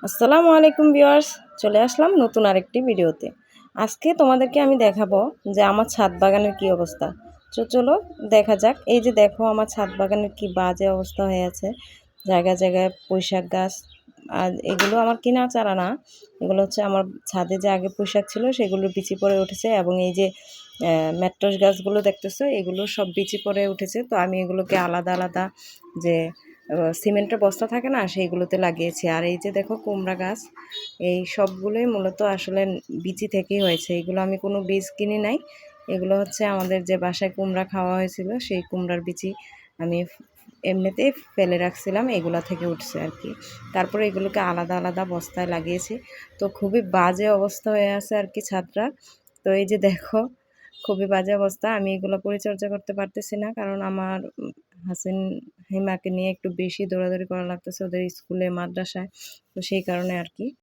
আসসালামু আলাইকুম ভিউয়ার্স, চলে আসলাম নতুন আরেকটি ভিডিওতে। আজকে তোমাদেরকে আমি দেখাবো যে আমার ছাদ বাগানের কি অবস্থা। চলো দেখা যাক। এই যে দেখো আমার ছাদ বাগানের কি বাজে অবস্থা হয়ে আছে। জায়গায় জায়গায় পুঁইশাক গাছ, আর এগুলো আমার কিনা চারা না, এগুলো হচ্ছে আমার ছাদে যে আগে পুঁইশাক ছিল সেগুলো বিচি পড়ে উঠেছে। এবং এই যে ম্যাট্রস গাছগুলো দেখতেছো, এগুলো সব বিচি পড়ে উঠেছে। তো আমি এগুলোকে আলাদা আলাদা যে সিমেন্টের বস্তা থাকে না, সেইগুলোতে লাগিয়েছি। আর এই যে দেখো কুমড়া গাছ, এই সবগুলোই মূলত আসলে বিচি থেকেই হয়েছে। এগুলো আমি কোনো বীজ কিনি নাই, এগুলো হচ্ছে আমাদের যে বাসায় কুমড়া খাওয়া হয়েছিল সেই কুমড়ার বিচি আমি এমনিতেই ফেলে রাখছিলাম, এগুলো থেকে উঠছে আর কি। তারপরে এগুলোকে আলাদা আলাদা বস্তায় লাগিয়েছি। তো খুবই বাজে অবস্থা হয়ে আছে আর কি ছাদটা। তো এই যে দেখো খুবই বাজে অবস্থা। আমি এগুলো পরিচর্যা করতে পারতেছি না, কারণ আমার হাসিন হিমাকে নিয়ে একটু বেশি দৌড়াদৌড়ি করা লাগতেছে ওদের স্কুলে মাদ্রাসায়। তো সেই কারণে আর কি।